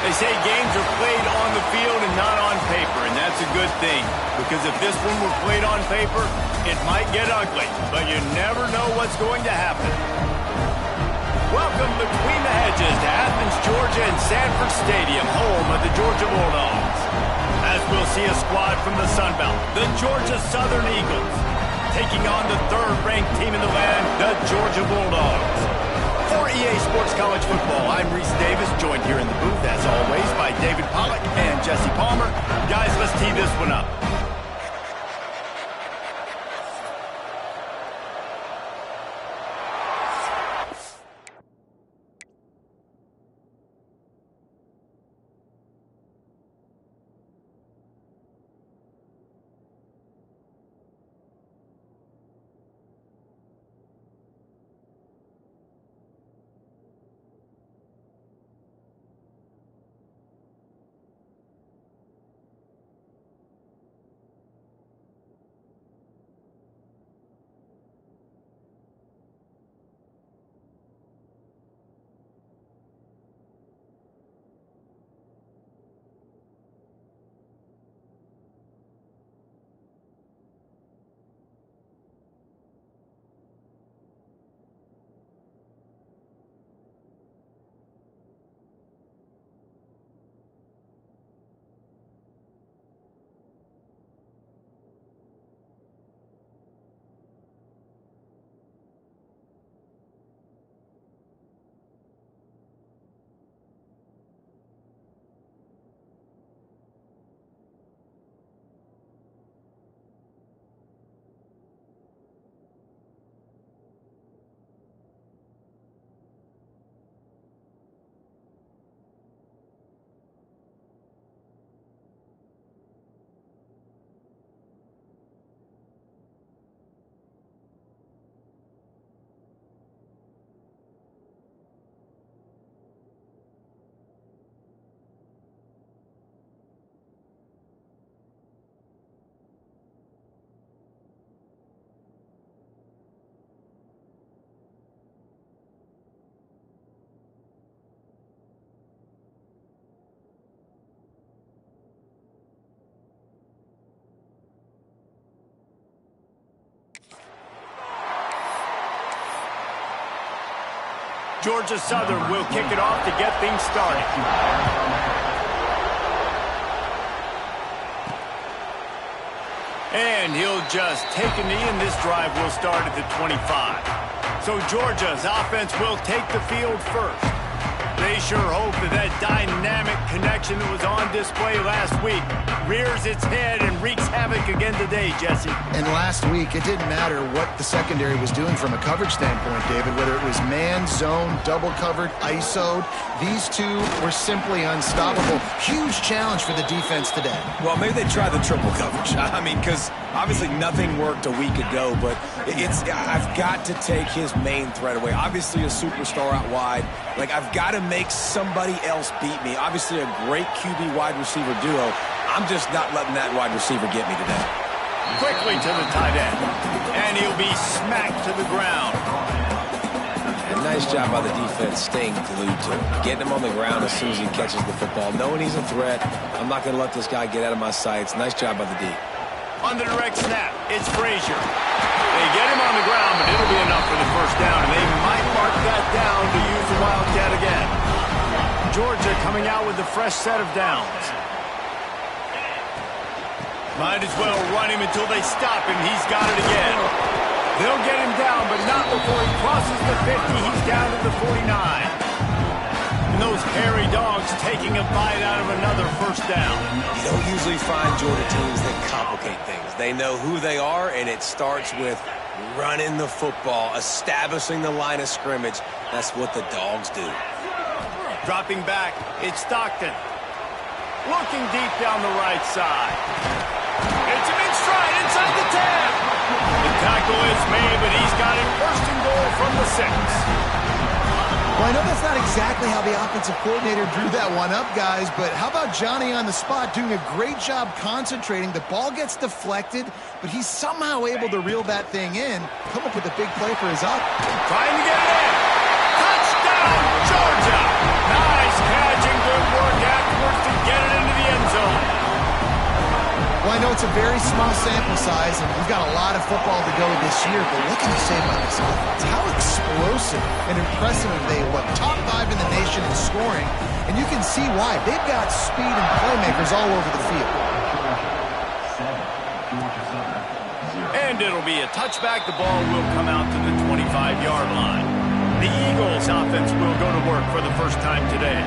They say games are played on the field and not on paper, and that's a good thing. Because if this one were played on paper, it might get ugly, but you never know what's going to happen. Welcome between the hedges to Athens, Georgia and Sanford Stadium, home of the Georgia Bulldogs. As we'll see a squad from the Sun Belt, the Georgia Southern Eagles, taking on the third-ranked team in the land, the Georgia Bulldogs. For EA Sports College Football, I'm Reese Davis, joined here in the booth, as always, by David Pollack and Jesse Palmer. Guys, let's tee this one up. Georgia Southern will kick it off to get things started. And he'll just take a knee, and this drive will start at the 25. So Georgia's offense will take the field first. They sure hope that dynamic connection that was on display last week rears its head and wreaks havoc again today, Jesse. And last week, it didn't matter what the secondary was doing from a coverage standpoint, David, whether it was man, zone, double covered, ISO'd. These two were simply unstoppable. Huge challenge for the defense today. Well, maybe they tried the triple coverage. I mean, because obviously nothing worked a week ago, but I've got to take his main threat away. Obviously a superstar out wide. Like, I've got to make somebody else beat me. Obviously a great QB wide receiver duo. I'm just not letting that wide receiver get me today. Quickly to the tight end. And he'll be smacked to the ground. And nice job by the defense staying glued to him. Getting him on the ground as soon as he catches the football. Knowing he's a threat, I'm not going to let this guy get out of my sights. Nice job by the D. On the direct snap, it's Frazier. They get him on the ground, but it'll be enough for the first down, and they might mark that down to use the Wildcat again. Georgia coming out with a fresh set of downs. Might as well run him until they stop him. He's got it again. They'll get him down, but not before he crosses the 50. He's down to the 49. And those hairy Dawgs taking a bite out of another first down. You don't usually find Georgia teams that complicate things. They know who they are, and it starts with running the football, establishing the line of scrimmage. That's what the Dawgs do. Dropping back, it's Stockton. Looking deep down the right side. It's him in stride inside the 10. The tackle is made, but he's got it first and goal from the 6. Well, I know that's not exactly how the offensive coordinator drew that one up, guys, but how about Johnny on the spot doing a great job concentrating? The ball gets deflected, but he's somehow able to reel that thing in, come up with a big play for his up. Trying to get it in. Touchdown, Georgia. Nice catch and good work after Well, I know it's a very small sample size, and we've got a lot of football to go this year, but what can you say about this offense? How explosive and impressive they look. Top 5 in the nation in scoring, and you can see why. They've got speed and playmakers all over the field. And it'll be a touchback. The ball will come out to the 25-yard line. The Eagles offense will go to work for the first time today.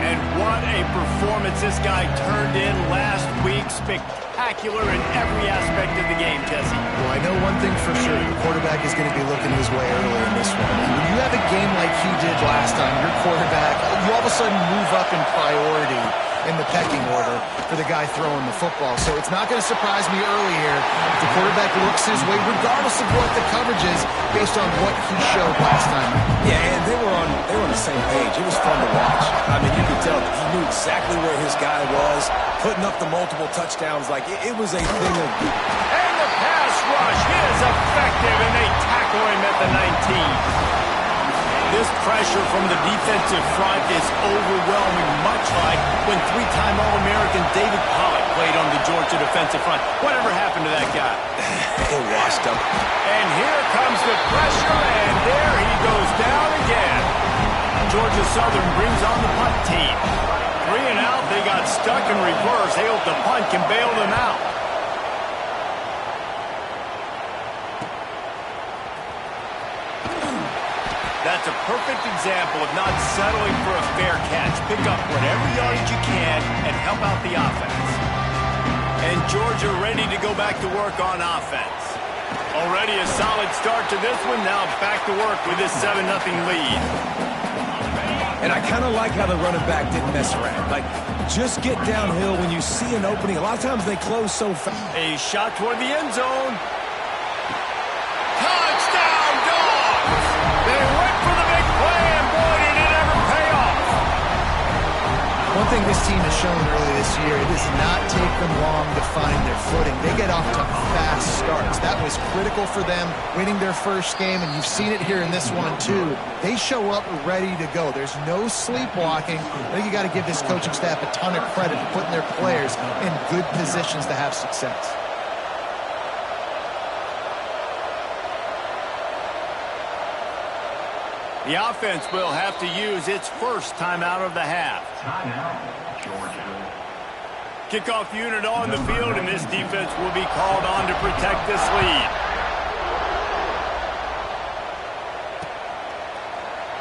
And what a performance this guy turned in last week. Spectacular in every aspect of the game, Jesse. Well, I know one thing for sure. The quarterback is going to be looking his way earlier in this one. And when you have a game like he did last time, your quarterback, you all of a sudden move up in priority in the pecking order for the guy throwing the football. So it's not going to surprise me early here if the quarterback looks his way, regardless of what the coverage is, based on what he showed last time. Yeah, and they were on the same page. It was fun to watch. I mean, you could tell he knew exactly where his guy was, putting up the multiple touchdowns. Like, it was a thing of... And the pass rush is effective, and they tackle him at the 19. This pressure from the defensive front is overwhelming, much like when three-time All-American David Pollock played on the Georgia defensive front. Whatever happened to that guy? It washed up. And here comes the pressure, and there he goes down again. Georgia Southern brings on the punt team. 3 and out, they got stuck in reverse. They hope the punt can bail them out. That's a perfect example of not settling for a fair catch. Pick up whatever yardage you can and help out the offense. And Georgia ready to go back to work on offense. Already a solid start to this one. Now back to work with this 7-0 lead. And I kind of like how the running back didn't mess around. Like, just get downhill when you see an opening. A lot of times they close so fast. A shot toward the end zone. Touchdown, Dawgs! They went for the big play, and boy, did it ever pay off. One thing this team has shown early this year, it does not take them long to find their footing. They get off to fast starts. That was critical for them winning their first game, and you've seen it here in this one too. They show up ready to go. There's no sleepwalking. I think you got to give this coaching staff a ton of credit for putting their players in good positions to have success. The offense will have to use its first timeout of the half. Kickoff unit on the field, and this defense will be called on to protect this lead.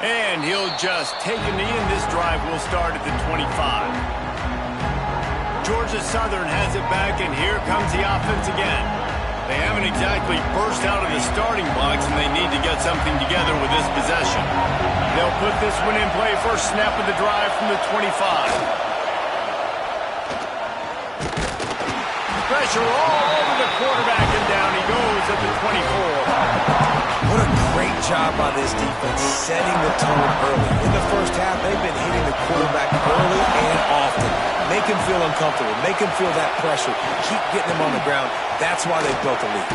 And he'll just take a knee, and this drive will start at the 25. Georgia Southern has it back, and here comes the offense again. They haven't exactly burst out of the starting blocks, and they need to get something together with this possession. They'll put this one in play. First snap of the drive from the 25. Pressure all over the quarterback, and down he goes at the 24. What a great job by this defense setting the tone early. In the first half, they've been hitting the quarterback early and often. Make him feel uncomfortable. Make him feel that pressure. Keep getting him on the ground. That's why they built the lead.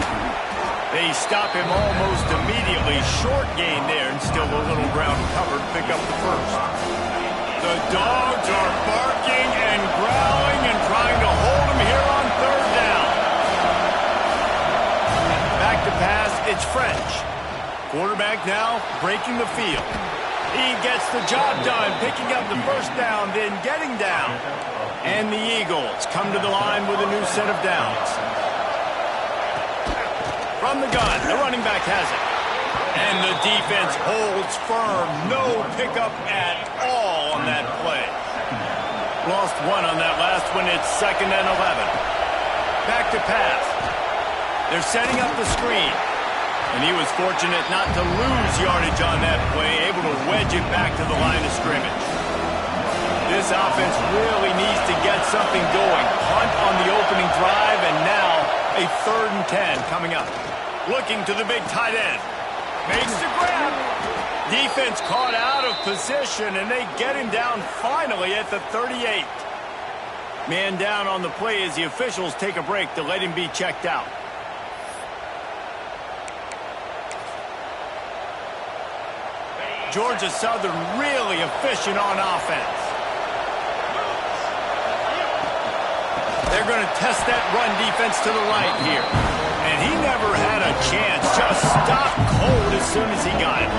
They stop him almost immediately. Short gain there, and still a little ground covered. Pick up the first. The Dogs are barking and growling and trying to hold him here on third down. Back to pass, it's French. Quarterback now breaking the field. He gets the job done, picking up the first down, then getting down. And the Eagles come to the line with a new set of downs. From the gun, the running back has it. And the defense holds firm. No pickup at all on that play. Lost one on that last one. It's 2nd and 11. Back to pass. They're setting up the screen. And he was fortunate not to lose yardage on that play, able to wedge it back to the line of scrimmage. This offense really needs to get something going. Punt on the opening drive, and now a 3rd and 10 coming up. Looking to the big tight end. Makes the grab. Defense caught out of position, and they get him down finally at the 38. Man down on the play as the officials take a break to let him be checked out. Georgia Southern really efficient on offense. They're going to test that run defense to the right here. And he never had a chance. Just stopped cold as soon as he got it.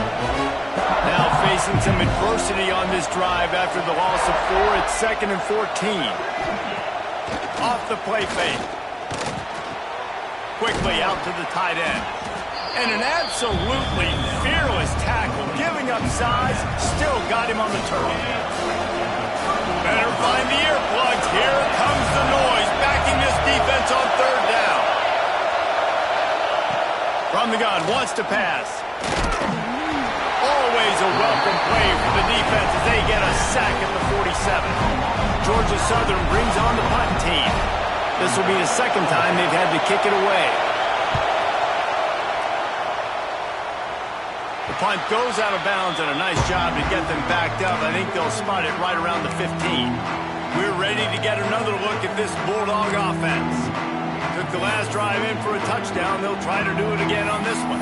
Now facing some adversity on this drive after the loss of 4. It's 2nd and 14. Off the play fake. Quickly out to the tight end. And an absolutely fearless tackle. Giving up size, still got him on the turf. Better find the earplugs. Here comes the noise. Backing this defense on 3rd down. From the gun, wants to pass. Always a welcome play for the defense as they get a sack at the 47. Georgia Southern brings on the punt team. This will be the 2nd time they've had to kick it away. The punt goes out of bounds, and a nice job to get them backed up. I think they'll spot it right around the 15. We're ready to get another look at this Bulldog offense. Took the last drive in for a touchdown. They'll try to do it again on this one.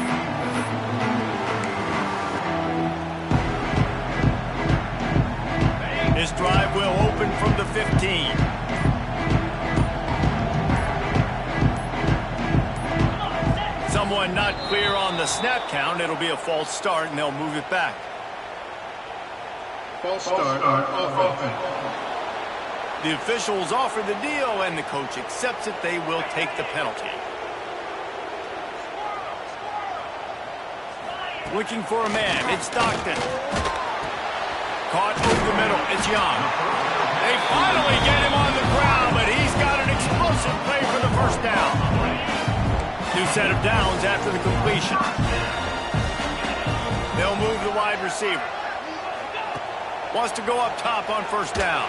This drive will open from the 15. Someone not clear on the snap count. It'll be a false start, and they'll move it back. False start on offense. The officials offer the deal, and the coach accepts it. They will take the penalty. Looking for a man. It's Stockton. Caught over the middle. It's Young. They finally get him on the ground, but he's got an explosive play for the 1st down. New set of downs after the completion. They'll move the wide receiver. Wants to go up top on 1st down.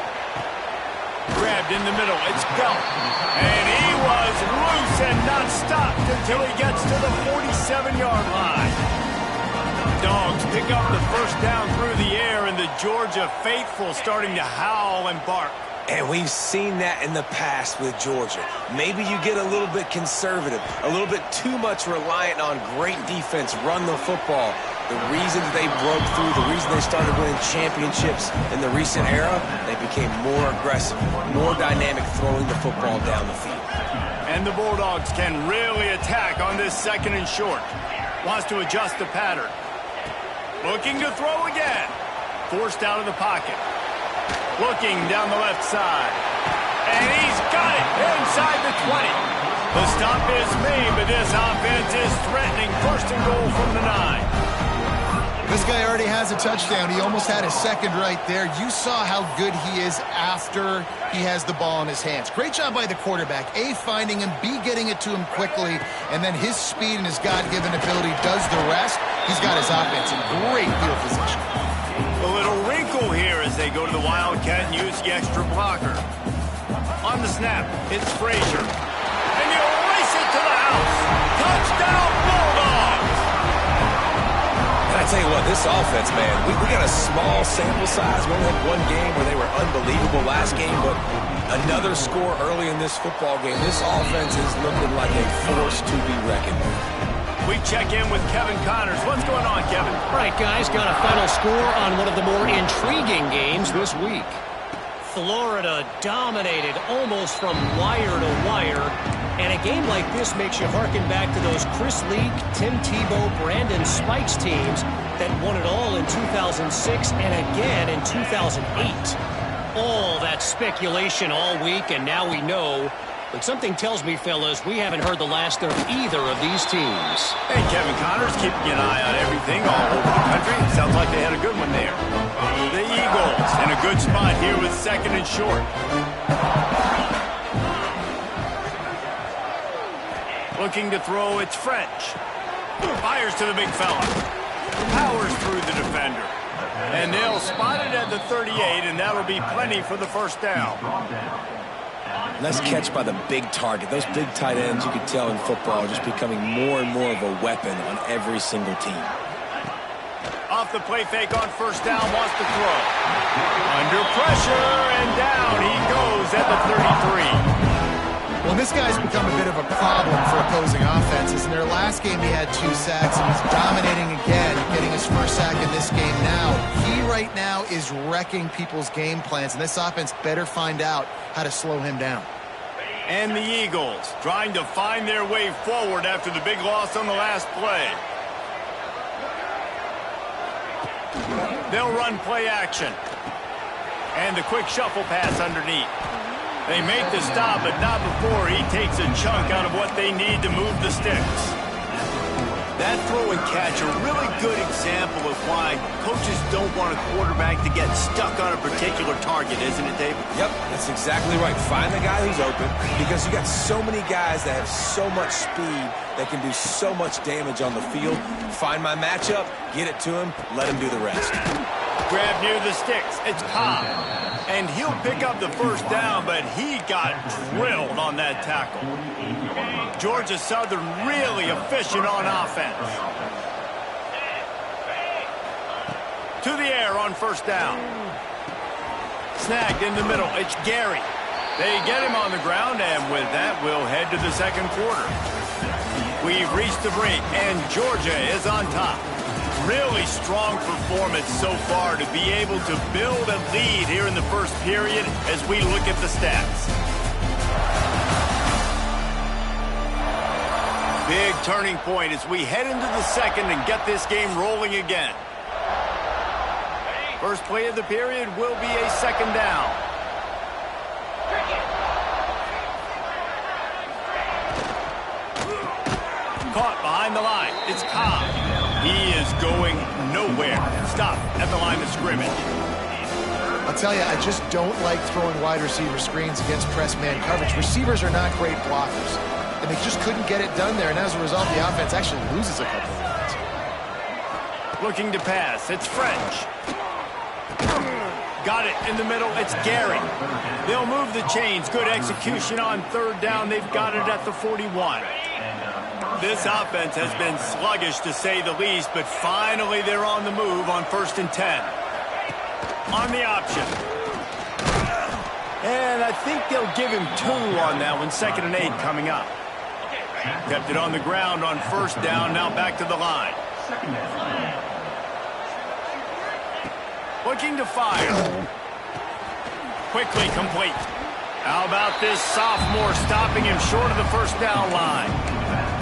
Grabbed in the middle. It's Gump. And he was loose and not stopped until he gets to the 47-yard line. Dawgs pick up the 1st down through the air, and the Georgia faithful starting to howl and bark. And we've seen that in the past with Georgia. Maybe you get a little bit conservative, a little bit too much reliant on great defense, run the football. The reason they broke through, the reason they started winning championships in the recent era, they became more aggressive, more dynamic throwing the football down the field. And the Bulldogs can really attack on this 2nd and short. Wants to adjust the pattern. Looking to throw again. Forced out of the pocket. Looking down the left side. And he's got it inside the 20. The stop is made, but this offense is threatening. 1st and goal from the 9. This guy already has a touchdown. He almost had a 2nd right there. You saw how good he is after he has the ball in his hands. Great job by the quarterback. A, finding him, B, getting it to him quickly, and then his speed and his God-given ability does the rest. He's got his offense in great field position. A little wrinkle here as they go to the Wildcat and use the extra blocker. On the snap, it's Frazier. And he'll race it to the house. Touchdown, Bulldogs! And I tell you what, this offense, man, we got a small sample size. We only had one game where they were unbelievable last game, but another score early in this football game. This offense is looking like a force to be reckoned with. We check in with Kevin Connors. What's going on, Kevin? All right, guys, got a final score on one of the more intriguing games this week. Florida dominated almost from wire to wire. And a game like this makes you harken back to those Chris Leak, Tim Tebow, Brandon Spikes teams that won it all in 2006 and again in 2008. All that speculation all week, and now we know. But something tells me, fellas, we haven't heard the last of either of these teams. Hey, Kevin Connors, keeping an eye on everything all over the country. Sounds like they had a good one there. The Eagles in a good spot here with 2nd and short. Looking to throw, it's French. Fires to the big fella. Powers through the defender. And they'll spot it at the 38, and that'll be plenty for the 1st down. Nice catch by the big target. Those big tight ends, you could tell in football, are just becoming more and more of a weapon on every single team. Off the play fake on 1st down, wants to throw. Under pressure, and down he goes at the 33. Well, this guy's become a bit of a problem for opposing offenses. In their last game, he had 2 sacks, and he's dominating again, getting his 1st sack in this game now. He right now is wrecking people's game plans, and this offense better find out how to slow him down. And the Eagles trying to find their way forward after the big loss on the last play. They'll run play action. And the quick shuffle pass underneath. They make the stop, but not before he takes a chunk out of what they need to move the sticks. That throw and catch, a really good example of why coaches don't want a quarterback to get stuck on a particular target, isn't it, David? Yep, that's exactly right. Find the guy who's open, because you got so many guys that have so much speed that can do so much damage on the field. Find my matchup, get it to him, let him do the rest. Grab near the sticks. It's Cobb. And he'll pick up the first down, but he got drilled on that tackle. Georgia Southern really efficient on offense. To the air on first down. Snagged in the middle. It's Gary. They get him on the ground, and with that, we'll head to the second quarter. We've reached the break, and Georgia is on top. Really strong performance so far to be able to build a lead here in the first period as we look at the stats. Big turning point as we head into the second and get this game rolling again. First play of the period will be a second down. Caught behind the line. It's Cobb. He is going nowhere. Stop at the line of scrimmage. I'll tell you, I just don't like throwing wide receiver screens against press man coverage. Receivers are not great blockers, and they just couldn't get it done there, and as a result, the offense actually loses a couple of yards. Looking to pass. It's French. Got it in the middle. It's Gary. They'll move the chains. Good execution on third down. They've got it at the 41. This offense has been sluggish, to say the least, but finally they're on the move on 1st and 10. On the option. And I think they'll give him 2 on that one. 2nd and 8 coming up. Kept it on the ground on first down. Now back to the line. Looking to fire. Quickly complete. How about this sophomore stopping him short of the first down line?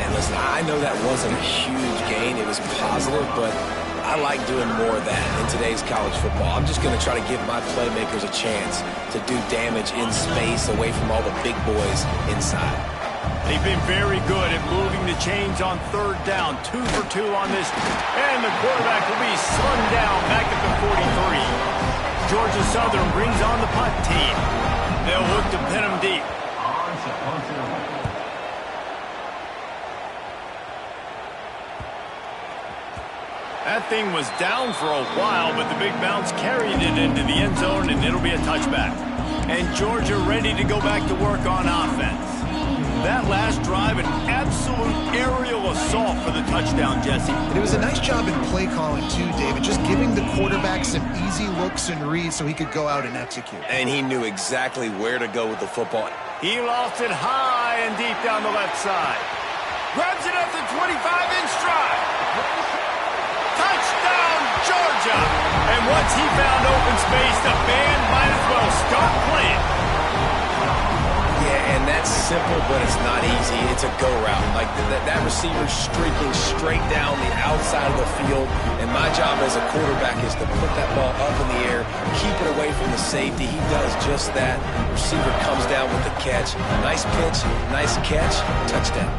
And listen, I know that wasn't a huge gain. It was positive, but I like doing more of that in today's college football. I'm just going to try to give my playmakers a chance to do damage in space away from all the big boys inside. They've been very good at moving the chains on third down. 2 for 2 on this. And the quarterback will be slung down back at the 43. Georgia Southern brings on the punt team. They'll look to pin him deep. That thing was down for a while, but the big bounce carried it into the end zone, and it'll be a touchback. And Georgia ready to go back to work on offense. That last drive, an absolute aerial assault for the touchdown, Jesse. And it was a nice job in play calling, too, David, just giving the quarterback some easy looks and reads so he could go out and execute. And he knew exactly where to go with the football. He lost it high and deep down the left side. Grabs it at the 25 in stride. Touchdown, Georgia! And once he found open space, the band might as well start playing. Yeah, and that's simple, but it's not easy. It's a go route. Like that receiver streaking straight down the outside of the field, and my job as a quarterback is to put that ball up in the air, keep it away from the safety. He does just that. Receiver comes down with the catch. Nice pitch, nice catch, touchdown.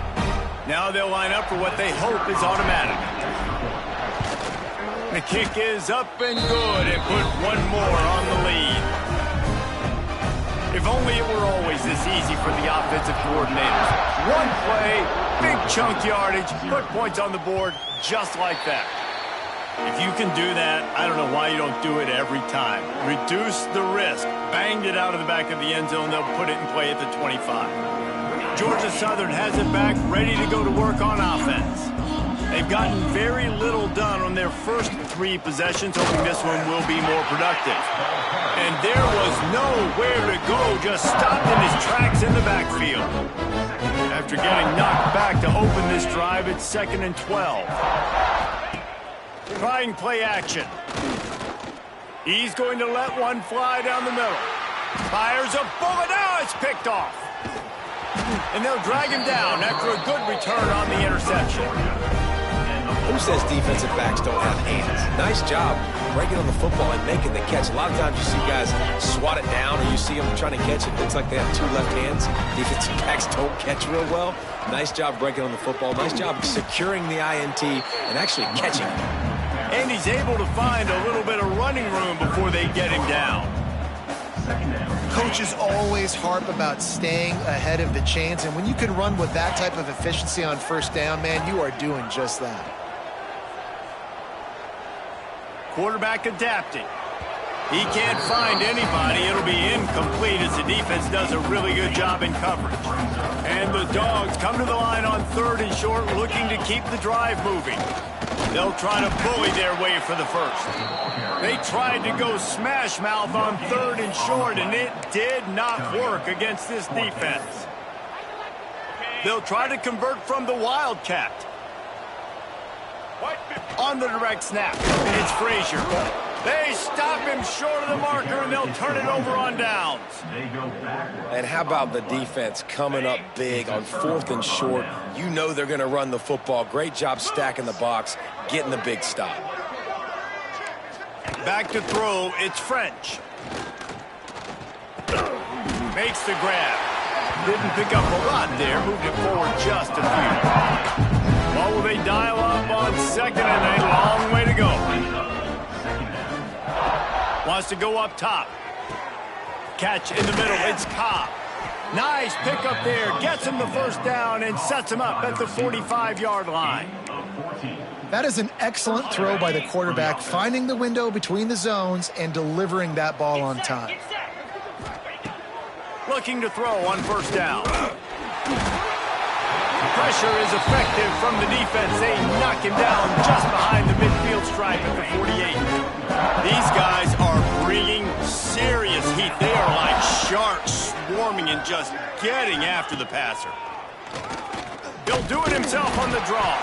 Now they'll line up for what they hope is automatic. The kick is up and good, and put one more on the lead. If only it were always this easy for the offensive coordinators. One play, big chunk yardage, put points on the board just like that. If you can do that, I don't know why you don't do it every time. Reduce the risk. Banged it out of the back of the end zone. They'll put it in play at the 25. Georgia Southern has it back, ready to go to work on offense. They've gotten very little done on their first 3 possessions, hoping this one will be more productive. And there was nowhere to go, just stopped in his tracks in the backfield. After getting knocked back to open this drive, it's 2nd and 12. Trying play action. He's going to let one fly down the middle. Fires a bullet. Now it's picked off. And they'll drag him down after a good return on the interception. Who says defensive backs don't have hands? Nice job breaking on the football and making the catch. A lot of times you see guys swat it down or you see them trying to catch it. It looks like they have two left hands. Defensive backs don't catch real well. Nice job breaking on the football. Nice job securing the INT and actually catching it. And he's able to find a little bit of running room before they get him down. Coaches always harp about staying ahead of the chains, and when you can run with that type of efficiency on first down, man, you are doing just that. Quarterback adapting. He can't find anybody. It'll be incomplete as the defense does a really good job in coverage. And the Dawgs come to the line on 3rd and short, looking to keep the drive moving. They'll try to bully their way for the first. They tried to go smash mouth on 3rd and short, and it did not work against this defense. They'll try to convert from the Wildcat. On the direct snap, it's Frazier. They stop him short of the marker, and they'll turn it over on downs. And how about the defense coming up big on 4th and short? You know they're going to run the football. Great job stacking the box, getting the big stop. Back to throw, it's French. Makes the grab. Didn't pick up a lot there, moved it forward just a few. What will they dial up on 2nd and a long way to go? Wants to go up top. Catch in the middle, it's Cobb. Nice pickup there, gets him the first down and sets him up at the 45-yard line. That is an excellent throw by the quarterback, finding the window between the zones and delivering that ball on time. Looking to throw on first down. Pressure is effective from the defense. They knock him down just behind the midfield stripe at the 48. These guys are bringing serious heat. They are like sharks swarming and just getting after the passer. He'll do it himself on the draw.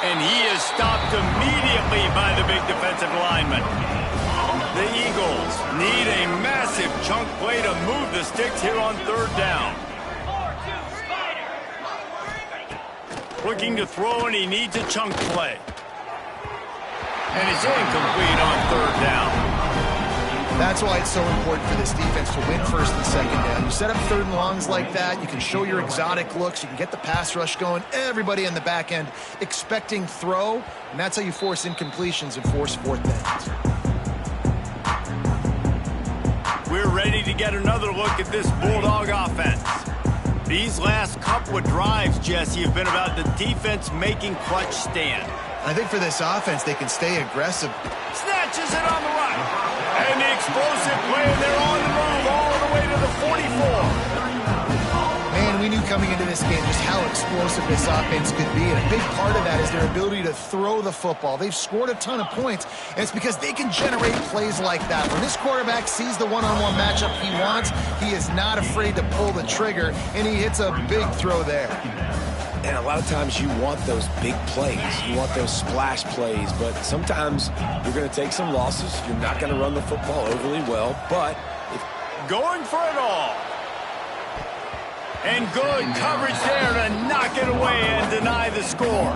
And he is stopped immediately by the big defensive lineman. The Eagles need a massive chunk play to move the sticks here on 3rd down. Looking to throw, and he needs a chunk play. And it's incomplete on 3rd down. That's why it's so important for this defense to win 1st and 2nd down. You set up 3rd and longs like that, you can show your exotic looks, you can get the pass rush going, everybody in the back end expecting throw, and that's how you force incompletions and force 4th downs. We're ready to get another look at this Bulldog offense. These last couple of drives, Jesse, have been about the defense making clutch stand. I think for this offense, they can stay aggressive. Snatches it on the run. And the explosive play, and they're on the move all the way to the 44. Man, we knew coming into this game just how explosive this offense could be, and a big part of that is their ability to throw the football. They've scored a ton of points, and it's because they can generate plays like that. When this quarterback sees the one-on-one matchup he wants, he is not afraid to pull the trigger, and he hits a big throw there. And a lot of times you want those big plays. You want those splash plays. But sometimes you're going to take some losses. You're not going to run the football overly well. But going for it all. And good coverage there to knock it away and deny the score.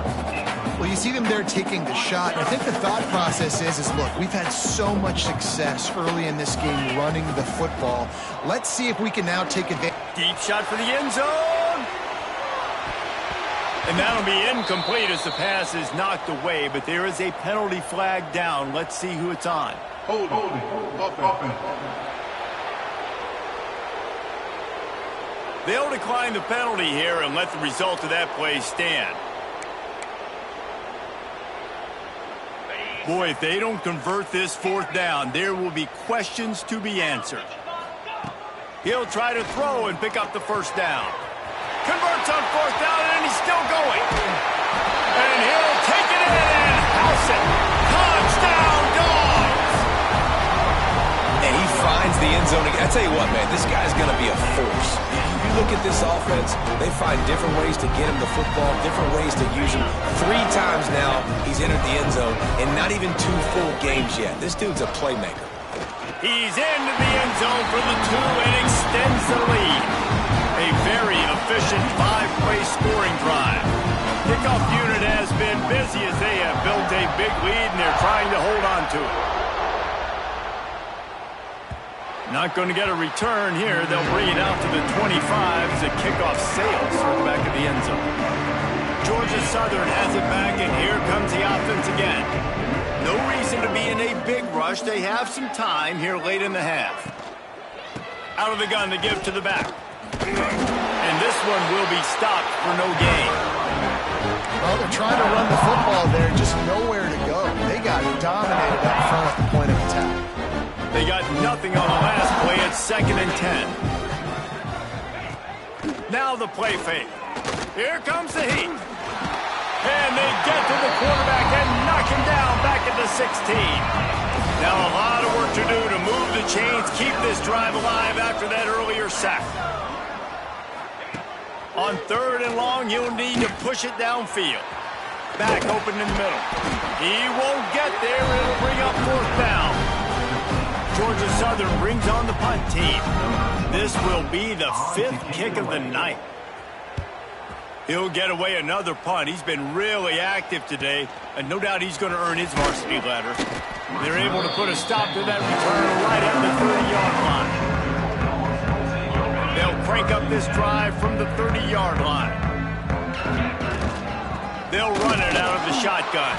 Well, you see them there taking the shot. And I think the thought process is look, we've had so much success early in this game running the football. Let's see if we can now take advantage. Deep shot for the end zone. And that'll be incomplete as the pass is knocked away, but there is a penalty flag down. Let's see who it's on. Hold it. They'll decline the penalty here and let the result of that play stand. Boy, if they don't convert this 4th down, there will be questions to be answered. He'll try to throw and pick up the first down. Converts on 4th down, and he's still going. And he'll take it in and house it. Touchdown, Dawgs! And he finds the end zone. I tell you what, man, this guy's going to be a force. You look at this offense, they find different ways to get him the football, different ways to use him. 3 times now he's entered the end zone, and not even 2 full games yet. This dude's a playmaker. He's into the end zone for the 2 and extends the lead. A very efficient 5-play scoring drive. Kickoff unit has been busy as they have built a big lead, and they're trying to hold on to it. Not going to get a return here. They'll bring it out to the 25 as the kickoff sails through the back of the end zone. Georgia Southern has it back, and here comes the offense again. No reason to be in a big rush. They have some time here late in the half. Out of the gun to give to the back. And this one will be stopped for no gain. Well, they're trying to run the football there, just nowhere to go. They got dominated up front at the point of attack. They got nothing on the last play. It's 2nd and 10. Now the play fake. Here comes the heat. And they get to the quarterback and knock him down back at the 16. Now a lot of work to do to move the chains, keep this drive alive after that earlier sack. On 3rd and long, you'll need to push it downfield. Back open in the middle. He won't get there. It'll bring up 4th down. Georgia Southern brings on the punt team. This will be the 5th kick of the night. He'll get away another punt. He's been really active today, and no doubt he's going to earn his varsity ladder. They're able to put a stop to that return right at the 30-yard line. They'll crank up this drive from the 30-yard line. They'll run it out of the shotgun.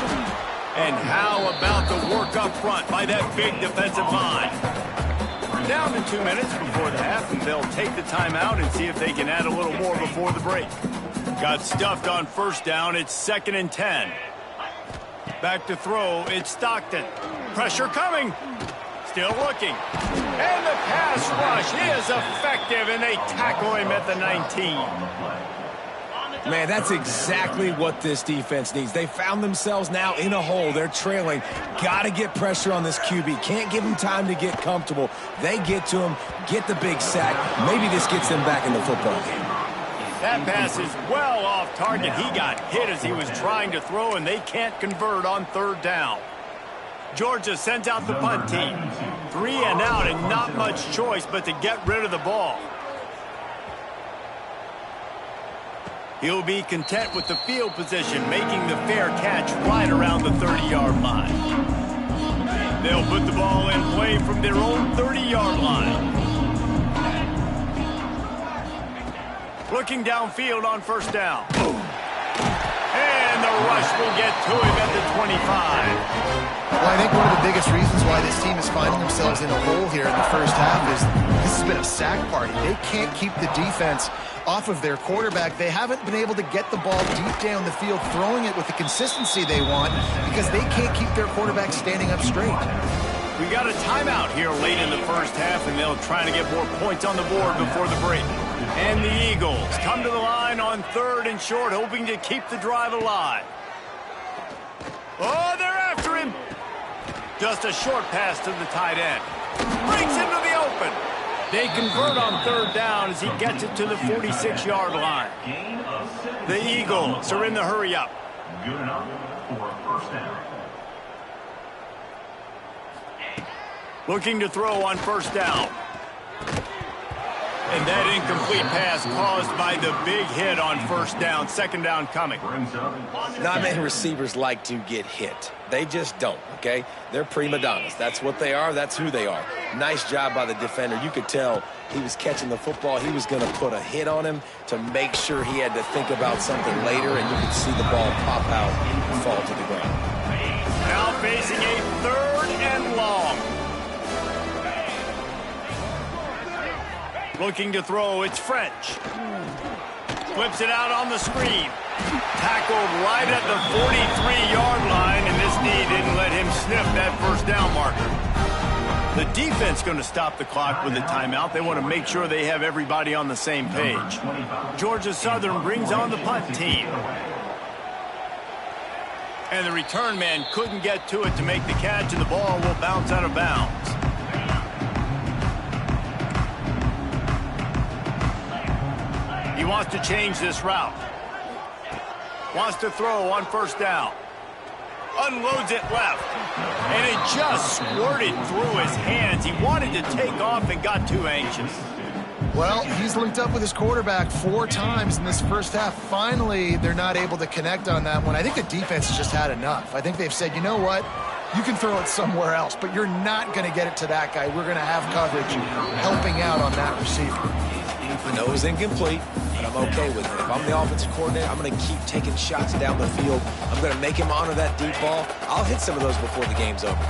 And how about the work up front by that big defensive line? Down to 2 minutes before the half, and they'll take the timeout and see if they can add a little more before the break. Got stuffed on 1st down. It's 2nd and 10. Back to throw. It's Stockton. Pressure coming. Still looking. And the pass rush is effective, and they tackle him at the 19. Man, that's exactly what this defense needs. They found themselves now in a hole. They're trailing. Got to get pressure on this QB. Can't give him time to get comfortable. They get to him, get the big sack. Maybe this gets them back in the football game. That pass is well off target. He got hit as he was trying to throw, and they can't convert on 3rd down. Georgia sends out the punt team. 3 and out, and not much choice but to get rid of the ball. He'll be content with the field position, making the fair catch right around the 30-yard line. They'll put the ball in play from their own 30-yard line. Looking downfield on 1st down. And the rush will get to him at the 25. Well, I think one of the biggest reasons why this team is finding themselves in a hole here in the first half is this has been a sack party. They can't keep the defense off of their quarterback. They haven't been able to get the ball deep down the field, throwing it with the consistency they want because they can't keep their quarterback standing up straight. We got a timeout here late in the first half, and they'll try to get more points on the board before the break. And the Eagles come to the line on 3rd and short, hoping to keep the drive alive. Oh, they're after him. Just a short pass to the tight end. Breaks into the open. They convert on 3rd down as he gets it to the 46-yard line. The Eagles are in the hurry up. Good enough for a 1st down. Looking to throw on 1st down. And that incomplete pass caused by the big hit on 1st down. 2nd down coming. Not many receivers like to get hit. They just don't, okay? They're prima donnas. That's what they are. That's who they are. Nice job by the defender. You could tell he was catching the football. He was going to put a hit on him to make sure he had to think about something later, and you could see the ball pop out and fall to the ground. Now facing a 3rd and long. Looking to throw, it's French. Flips it out on the screen. Tackled right at the 43-yard line, and this knee didn't let him sniff that 1st down marker. The defense going to stop the clock with a timeout. They want to make sure they have everybody on the same page. Georgia Southern brings on the punt team. And the return man couldn't get to it to make the catch, and the ball will bounce out of bounds. He wants to change this route. Wants to throw on 1st down. Unloads it left. And it just squirted through his hands. He wanted to take off and got too anxious. Well, Well, he's linked up with his quarterback 4 times in this first half. Finally, they're not able to connect on that one. I think the defense has just had enough. I think they've said, you know what? You can throw it somewhere else, but you're not going to get it to that guy. We're going to have coverage helping out on that receiver. I know it was incomplete, but I'm okay with it. If I'm the offensive coordinator, I'm going to keep taking shots down the field. I'm going to make him honor that deep ball. I'll hit some of those before the game's over.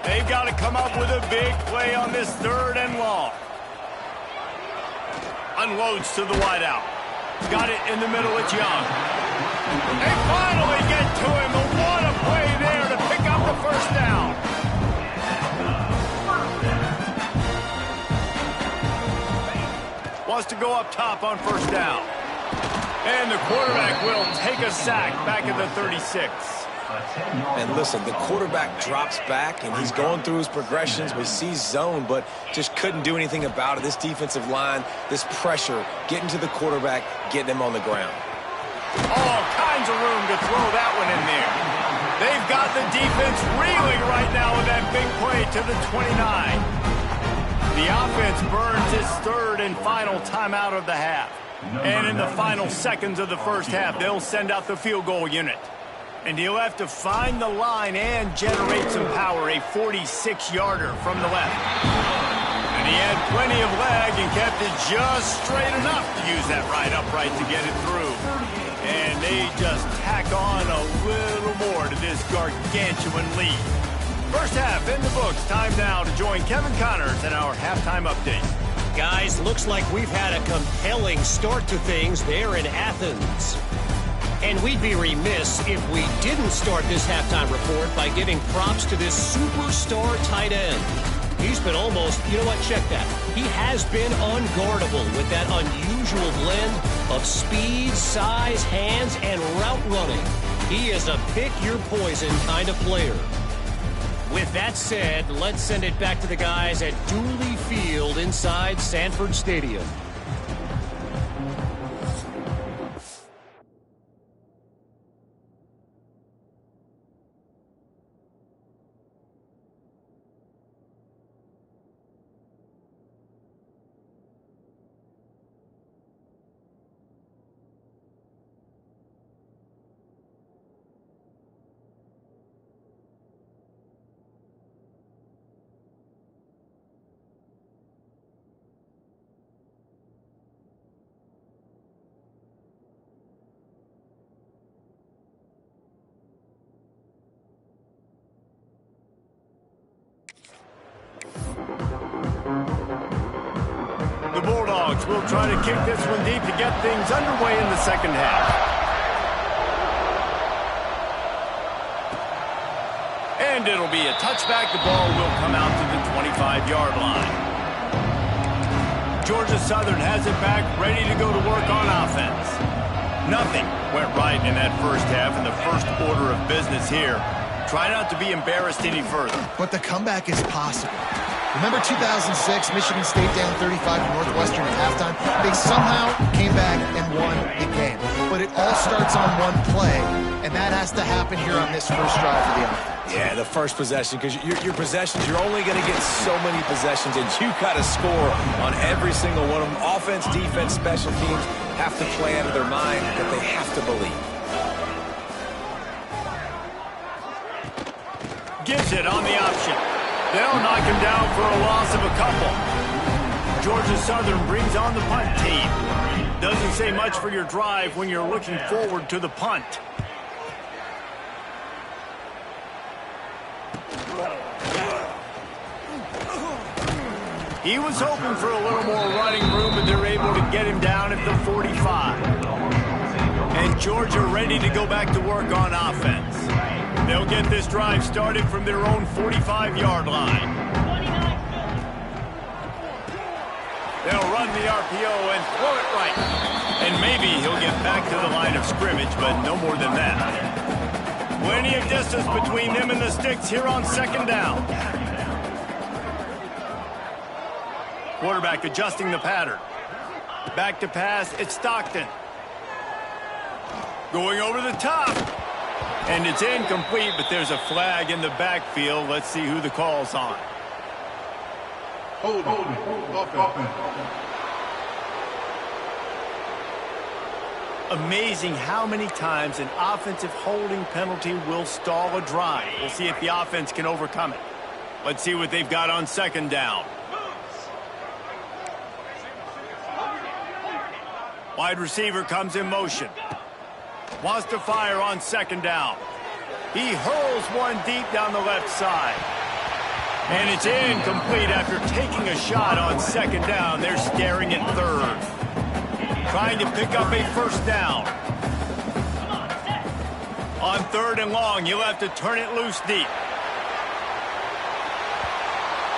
They've got to come up with a big play on this 3rd and long. Unloads to the wideout. Got it in the middle. It's Young. They finally get to him. What a play there to pick up the first down. Wants to go up top on first down. And the quarterback will take a sack back at the 36. And listen, the quarterback drops back, and he's going through his progressions. We see zone, but just couldn't do anything about it. This defensive line, this pressure, getting to the quarterback, getting him on the ground. All kinds of room to throw that one in there. They've got the defense reeling right now with that big play to the 29. The offense burns its 3rd and final timeout of the half. And in the final seconds of the first half, they'll send out the field goal unit. And he'll have to find the line and generate some power, a 46-yarder from the left. And he had plenty of leg and kept it just straight enough to use that right upright to get it through. And they just tack on a little more to this gargantuan lead. First half in the books. Time now to join Kevin Connors in our halftime update. Guys, looks like we've had a compelling start to things there in Athens. And we'd be remiss if we didn't start this halftime report by giving props to this superstar tight end. He's been almost, you know what, check that. He has been unguardable with that unusual blend of speed, size, hands, and route running. He is a pick-your-poison kind of player. With that said, let's send it back to the guys at Dooley Field inside Sanford Stadium. The Bulldogs will try to kick this one deep to get things underway in the second half. And it'll be a touchback. The ball will come out to the 25-yard line. Georgia Southern has it back, ready to go to work on offense. Nothing went right in that first half, and the first order of business here. Try not to be embarrassed any further. But the comeback is possible. Remember 2006, Michigan State down 35 to Northwestern at halftime? They somehow came back and won the game. But it all starts on one play, and that has to happen here on this first drive for the offense. Yeah, the first possession, because your possessions, you're only going to get so many possessions, and you got to score on every single one of them. Offense, defense, special teams have to play out of their mind, but they have to believe. Gives it on the option. They'll knock him down for a loss of a couple. Georgia Southern brings on the punt team. Doesn't say much for your drive when you're looking forward to the punt. He was hoping for a little more running room, but they're able to get him down at the 45. And Georgia ready to go back to work on offense. They'll get this drive started from their own 45-yard line. They'll run the RPO and throw it right. And maybe he'll get back to the line of scrimmage, but no more than that. Plenty of distance between them and the sticks here on second down. Quarterback adjusting the pattern. Back to pass, it's Stockton. Going over the top. And it's incomplete, but there's a flag in the backfield. Let's see who the call's on. Amazing how many times an offensive holding penalty will stall a drive. We'll see if the offense can overcome it. Let's see what they've got on second down. Wide receiver comes in motion. Wants to fire on second down. He hurls one deep down the left side. And it's incomplete after taking a shot on second down. They're staring at third. Trying to pick up a first down. On third and long, you'll have to turn it loose deep.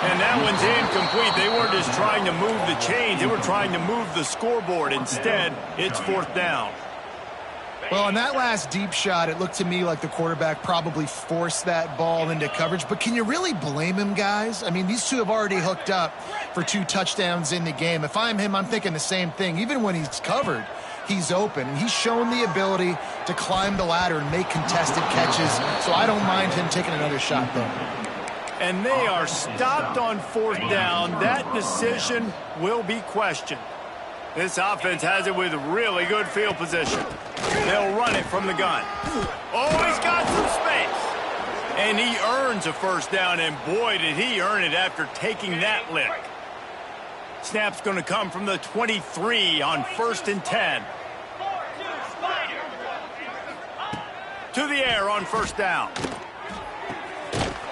And that one's incomplete. They weren't just trying to move the chains. They were trying to move the scoreboard. Instead, it's fourth down. Well, on that last deep shot, it looked to me like the quarterback probably forced that ball into coverage. But can you really blame him, guys? I mean, these two have already hooked up for 2 touchdowns in the game. If I'm him, I'm thinking the same thing. Even when he's covered, he's open. And he's shown the ability to climb the ladder and make contested catches. So I don't mind him taking another shot there. And they are stopped on fourth down. That decision will be questioned. This offense has it with really good field position. They'll run it from the gun. Oh, he's got some space. And he earns a first down, and boy, did he earn it after taking that lick. Snap's going to come from the 23 on 1st and 10. To the air on first down.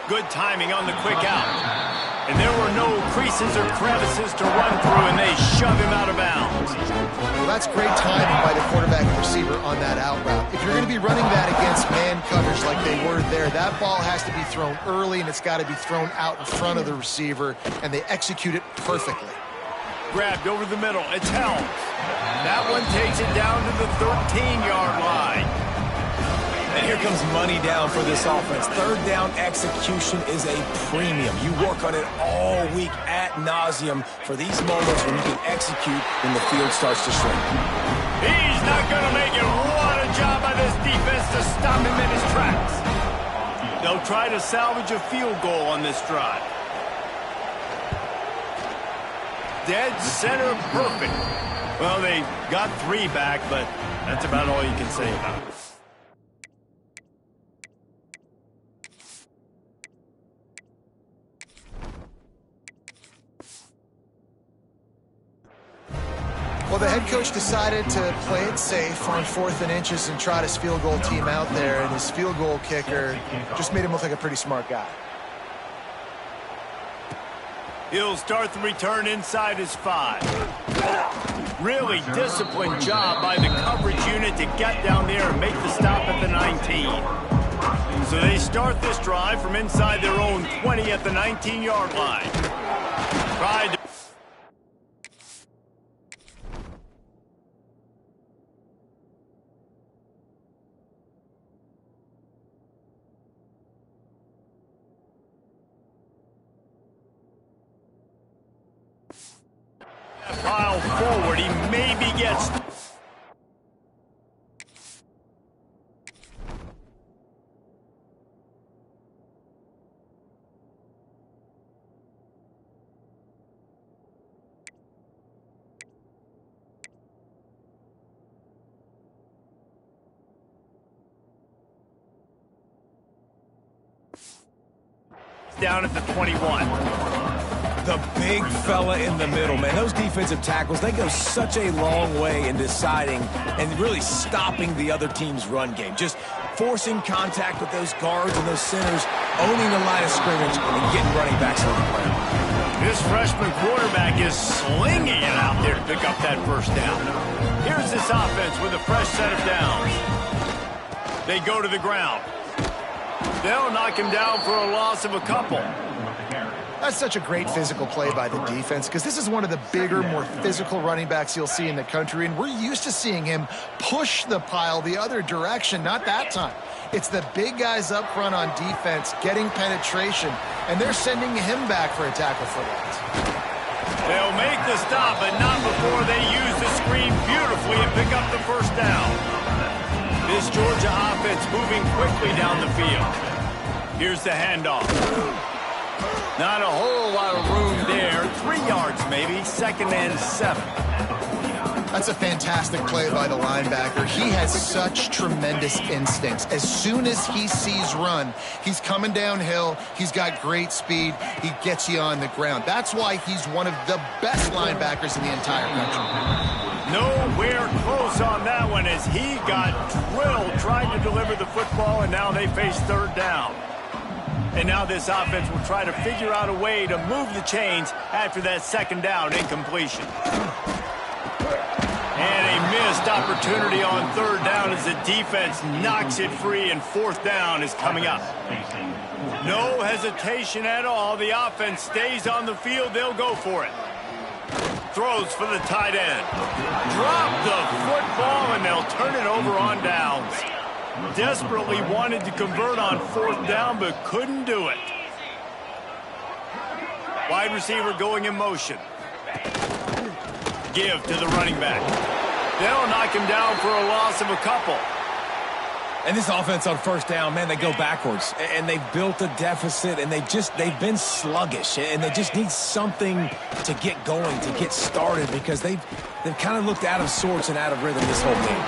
Good timing on the quick out. And there were no creases or crevices to run through, and they shove him out of bounds. Well, that's great timing by the quarterback and receiver on that out route. If you're going to be running that against man coverage like they were there, that ball has to be thrown early, and it's got to be thrown out in front of the receiver, and they execute it perfectly. Grabbed over the middle. It's Helms. That one takes it down to the 13-yard line. And here comes money down for this offense. Third down execution is a premium. You work on it all week ad nauseum for these moments when you can execute when the field starts to shrink. He's not going to make it. What a job by this defense to stop him in his tracks. They'll try to salvage a field goal on this drive. Dead center perfect. Well, they got 3 back, but that's about all you can say about it. Well, the head coach decided to play it safe on 4th and inches and trot his field goal team out there, and his field goal kicker just made him look like a pretty smart guy. He'll start the return inside his 5. Really disciplined job by the coverage unit to get down there and make the stop at the 19. So they start this drive from inside their own 20 at the 19-yard line. Tried to pile forward. He maybe gets... down at the 21. The big fella in the middle, man. Those defensive tackles, they go such a long way in deciding and really stopping the other team's run game. Just forcing contact with those guards and those centers, owning the line of scrimmage, and getting running backs on the ground. This freshman quarterback is slinging it out there to pick up that first down. Here's this offense with a fresh set of downs. They go to the ground. They'll knock him down for a loss of a couple. That's such a great physical play by the defense, because this is one of the bigger, more physical running backs you'll see in the country, and we're used to seeing him push the pile the other direction. Not that time. It's the big guys up front on defense getting penetration, and they're sending him back for a tackle for that. They'll make the stop, but not before they use the screen beautifully and pick up the first down. This Georgia offense moving quickly down the field. Here's the handoff. Not a whole lot of room there. 3 yards maybe. 2nd and 7. That's a fantastic play by the linebacker. He has such tremendous instincts. As soon as he sees run, he's coming downhill. He's got great speed. He gets you on the ground. That's why he's one of the best linebackers in the entire country. Nowhere close on that one as he got drilled trying to deliver the football, and now they face third down. And now this offense will try to figure out a way to move the chains after that second down incompletion. And a missed opportunity on third down as the defense knocks it free, and fourth down is coming up. No hesitation at all. The offense stays on the field. They'll go for it. Throws for the tight end. Drop the football, and they'll turn it over on downs. Desperately wanted to convert on fourth down, but couldn't do it. Wide receiver going in motion. Give to the running back. They'll knock him down for a loss of a couple. And this offense on first down, man, they go backwards. And they've built a deficit, and they've been sluggish. And they just need something to get going, to get started, because they've kind of looked out of sorts and out of rhythm this whole game.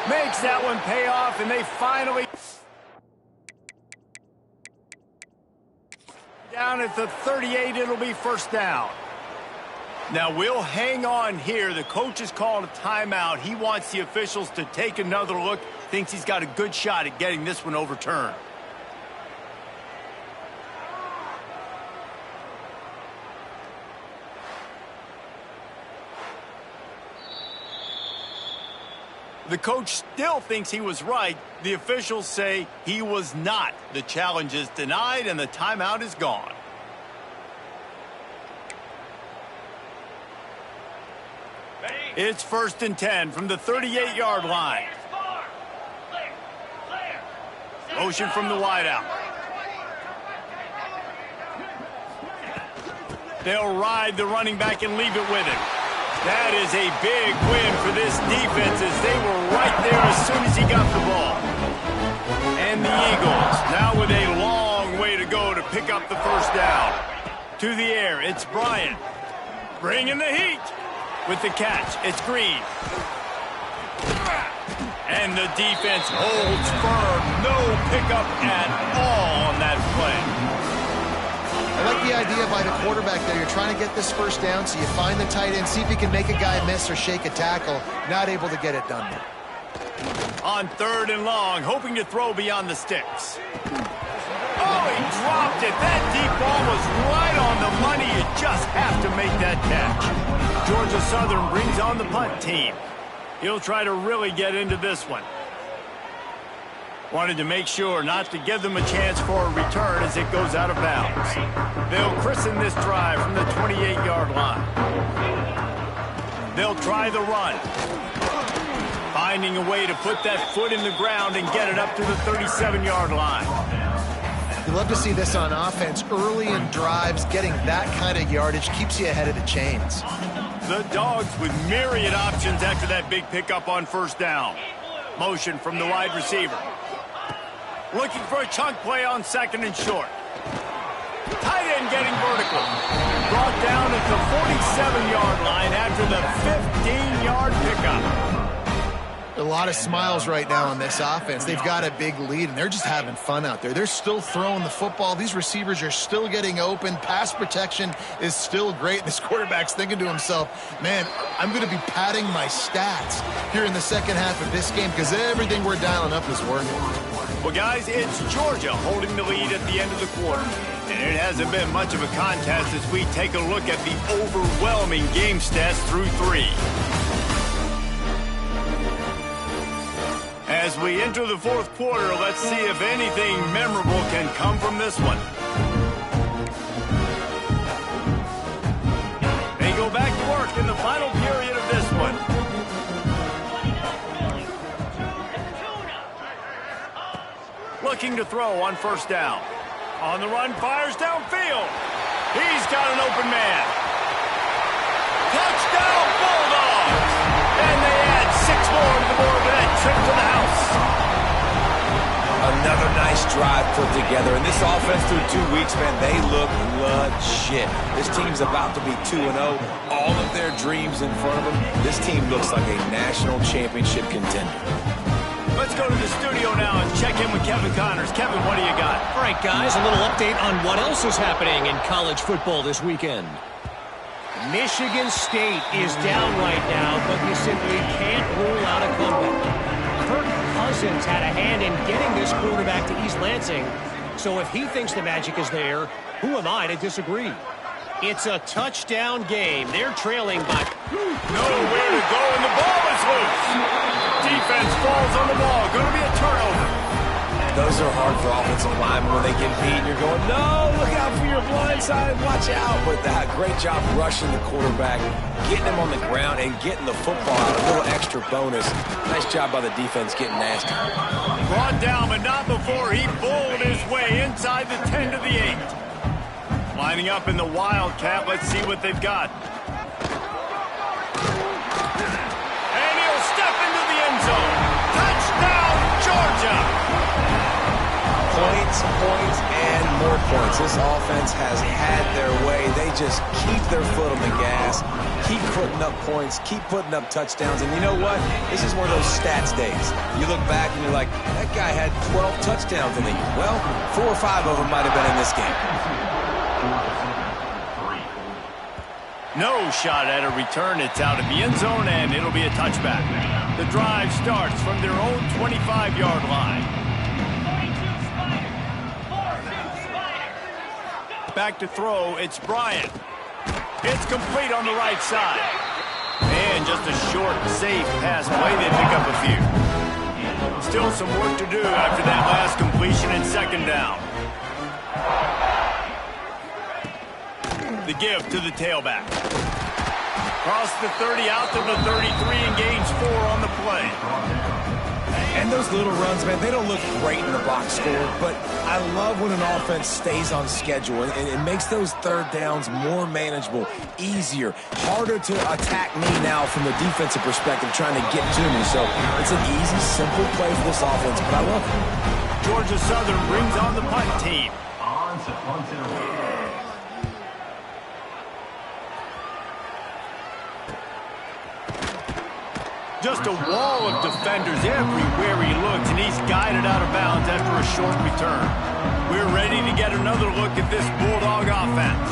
Makes that one pay off, and they finally... Down at the 38, it'll be first down. Now, we'll hang on here. The coach has called a timeout. He wants the officials to take another look. Thinks he's got a good shot at getting this one overturned. The coach still thinks he was right. The officials say he was not. The challenge is denied, and the timeout is gone. It's 1st and 10 from the 38-yard line. Motion from the wideout. They'll ride the running back and leave it with him. That is a big win for this defense as they were right there as soon as he got the ball. And the Eagles now with a long way to go to pick up the first down. To the air, it's Bryant. Bringing the heat. With the catch, it's Green. And the defense holds firm. No pickup at all on that play. I like the idea by the quarterback there. You're trying to get this first down, so you find the tight end, see if he can make a guy miss or shake a tackle. Not able to get it done. On 3rd and long, hoping to throw beyond the sticks. Oh, he dropped it. That deep ball was right on the money. You just have to make that catch. Georgia Southern brings on the punt team. He'll try to really get into this one. Wanted to make sure not to give them a chance for a return as it goes out of bounds. They'll christen this drive from the 28-yard line. They'll try the run. Finding a way to put that foot in the ground and get it up to the 37-yard line. You love to see this on offense. Early in drives, getting that kind of yardage keeps you ahead of the chains. The Dawgs with myriad options after that big pickup on first down. Motion from the wide receiver. Looking for a chunk play on 2nd and short. Tight end getting vertical. Brought down at the 47-yard line after the 15-yard pickup. A lot of smiles right now on this offense. They've got a big lead, and they're just having fun out there. They're still throwing the football. These receivers are still getting open. Pass protection is still great. This quarterback's thinking to himself, man, I'm going to be padding my stats here in the second half of this game because everything we're dialing up is working. Well, guys, it's Georgia holding the lead at the end of the quarter. And it hasn't been much of a contest as we take a look at the overwhelming game stats through 3. As we enter the 4th quarter, let's see if anything memorable can come from this one. They go back to work in the final period of this one. Looking to throw on first down. On the run, fires downfield. He's got an open man. Touchdown, Bulldogs! And they add 6 more to the board with that trip to the house. Another nice drive put together. And this offense through 2 weeks, man, they look legit. This team's about to be 2-0. All of their dreams in front of them. This team looks like a national championship contender. Let's go to the studio now and check in with Kevin Connors. Kevin, what do you got? All right, guys, a little update on what else is happening in college football this weekend. Michigan State is down right now, but you simply can't rule out a comeback. Kirk Cousins had a hand in getting this quarterback to East Lansing, so if he thinks the magic is there, who am I to disagree? It's a touchdown game. They're trailing by... Nowhere to go, and the ball is loose. Defense falls on the ball. Going to be a turnover. Those are hard for offensive linemen when they get beat. You're going, no, look out for your blind side. Watch out. But that great job rushing the quarterback, getting him on the ground, and getting the football out. A little extra bonus. Nice job by the defense getting nasty. Brought down, but not before he bowled his way inside the 10 to the 8. Lining up in the Wildcat. Let's see what they've got. And he'll step into the end zone. Touchdown, Georgia. Points, and more points. This offense has had their way. They just keep their foot on the gas, keep putting up points, keep putting up touchdowns. And you know what? This is one of those stats days. You look back and you're like, that guy had 12 touchdowns in the year. Well, 4 or 5 of them might have been in this game. No shot at a return. It's out of the end zone, and it'll be a touchback. The drive starts from their own 25-yard line. Back to throw, it's Bryant. It's complete on the right side. And just a short, safe pass play. They pick up a few. Still some work to do after that last completion and second down. The give to the tailback. Cross the 30, out to the 33, and gains 4 on the play. And those little runs, man, they don't look great in the box score, but I love when an offense stays on schedule, and it makes those third downs more manageable, easier, harder to attack me now from the defensive perspective, trying to get to me. So it's an easy, simple play for this offense, but I love it. Georgia Southern brings on the punt team. On to punt in a row. Just a wall of defenders everywhere he looks, and he's guided out of bounds after a short return. We're ready to get another look at this Bulldog offense.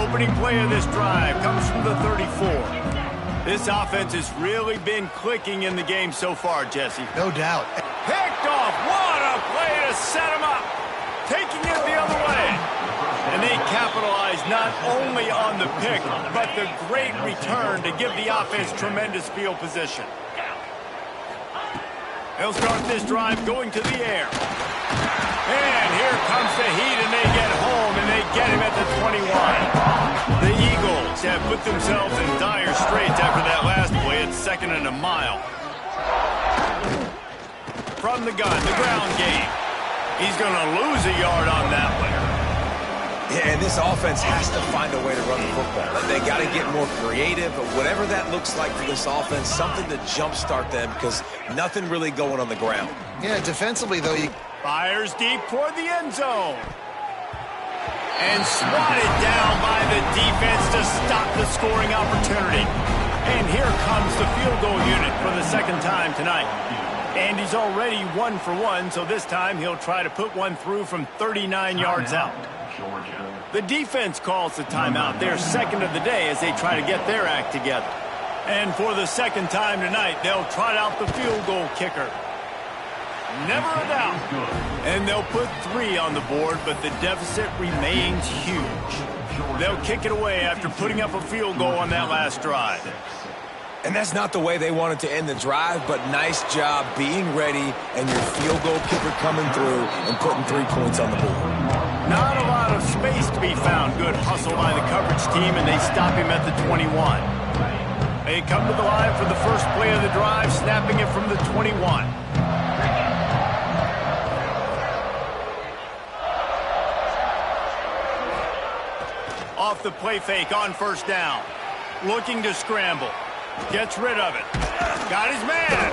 Opening play of this drive comes from the 34. This offense has really been clicking in the game so far, Jesse. No doubt. Picked off. What a play to set him up. Taking it the other way. And they capitalize not only on the pick, but the great return to give the offense tremendous field position. They'll start this drive going to the air. And here comes the heat, and they get home, and they get him at the 21. The Eagles have put themselves in dire straits after that last play. It's 2nd and a mile. From the gun, the ground game. He's going to lose a yard on that one. Yeah, and this offense has to find a way to run the football. They got to get more creative, but whatever that looks like for this offense, something to jumpstart them because nothing really going on the ground. Yeah, defensively, though, you... Fires deep toward the end zone. And swatted down by the defense to stop the scoring opportunity. And here comes the field goal unit for the second time tonight. And he's already 1 for 1, so this time he'll try to put one through from 39 yards out. The defense calls the timeout, their second of the day, as they try to get their act together. And for the second time tonight, they'll trot out the field goal kicker. Never a doubt. And they'll put 3 on the board, but the deficit remains huge. They'll kick it away after putting up a field goal on that last drive. And that's not the way they wanted to end the drive, but nice job being ready and your field goal kicker coming through and putting 3 points on the board. Not a lot of space to be found. Good hustle by the coverage team, and they stop him at the 21. They come to the line for the first play of the drive, snapping it from the 21. Off the play fake on first down. Looking to scramble. Gets rid of it. Got his man.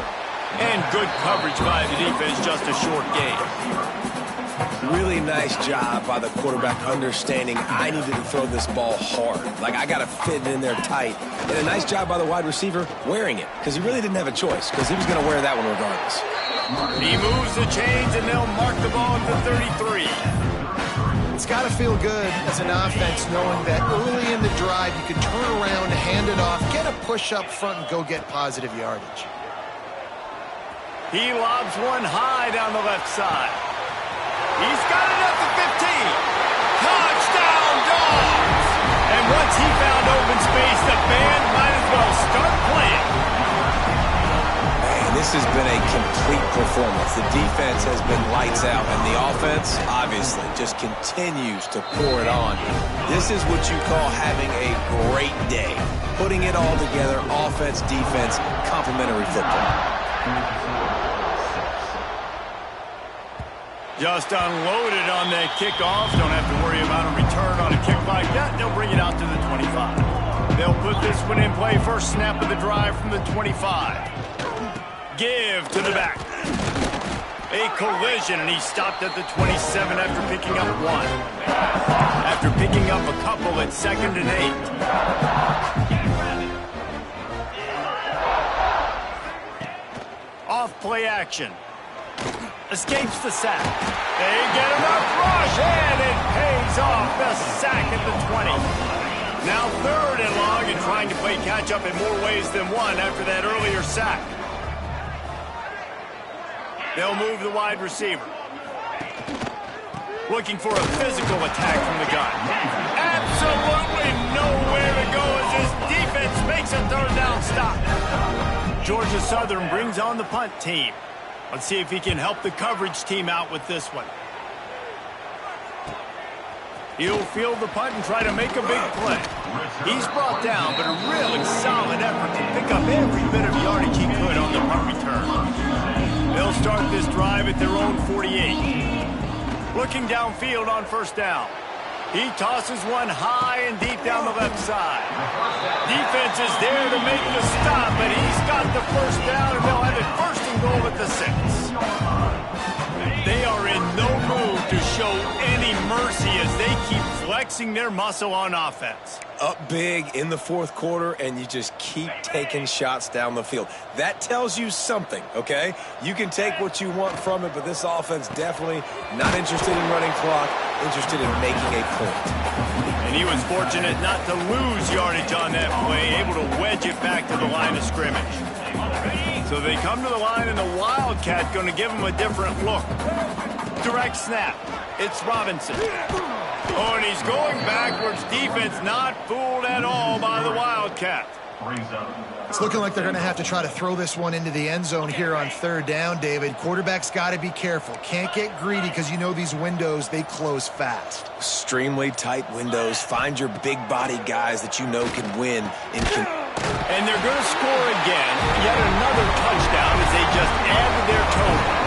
And good coverage by the defense, just a short gain. Really nice job by the quarterback understanding I needed to throw this ball hard. Like, I got to fit it in there tight. And a nice job by the wide receiver wearing it, because he really didn't have a choice, because he was going to wear that one regardless. He moves the chains, and they'll mark the ball at the 33. It's got to feel good as an offense knowing that early in the drive you can turn around, hand it off, get a push up front, and go get positive yardage. He lobs one high down the left side. He's got it at the 15. Touchdown, Dawgs! And once he found open space, the band might as well start playing. Man, this has been a complete performance. The defense has been lights out, and the offense, obviously, just continues to pour it on. This is what you call having a great day. Putting it all together, offense, defense, complementary football. Just unloaded on that kickoff. Don't have to worry about a return on a kick like that. They'll bring it out to the 25. They'll put this one in play. First snap of the drive from the 25. Give to the back. A collision, and he stopped at the 27 after picking up one. After picking up a couple at 2nd and 8. Off play action. Escapes the sack. They get enough rush, and it pays off the sack at the 20. Now 3rd and long, and trying to play catch-up in more ways than one after that earlier sack. They'll move the wide receiver. Looking for a physical attack from the gun. Absolutely nowhere to go as this defense makes a 3rd down stop. Georgia Southern brings on the punt team. Let's see if he can help the coverage team out with this one. He'll field the punt and try to make a big play. He's brought down, but a really solid effort to pick up every bit of yardage he could on the punt return. They'll start this drive at their own 48. Looking downfield on 1st down. He tosses one high and deep down the left side. Defense is there to make the stop, but he's got the 1st down, and they'll have it 1st and goal at the 6. They are in no mood to show any mercy as they keep flexing their muscle on offense. Up big in the 4th quarter, and you just keep taking shots down the field. That tells you something, okay? You can take what you want from it, but this offense definitely not interested in running clock, interested in making a point. And he was fortunate not to lose yardage on that play, able to wedge it back to the line of scrimmage. So they come to the line, and the Wildcat going to give them a different look. Direct snap. It's Robinson. Oh, and he's going backwards. Defense not fooled at all by the Wildcat. It's looking like they're going to have to try to throw this one into the end zone here on 3rd down, David. Quarterback's got to be careful. Can't get greedy because you know these windows, they close fast. Extremely tight windows. Find your big body guys that you know can win. And they're going to score again. Yet another touchdown as they just add to their total.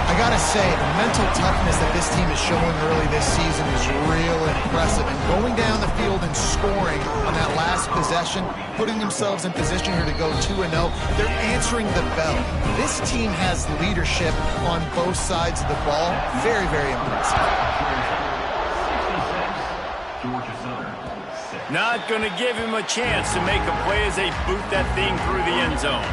I got to say, the mental toughness that this team is showing early this season is real impressive. And going down the field and scoring on that last possession, putting themselves in position here to go 2-0, they're answering the bell. This team has leadership on both sides of the ball. Very, very impressive. Not going to give him a chance to make a play as they boot that thing through the end zone.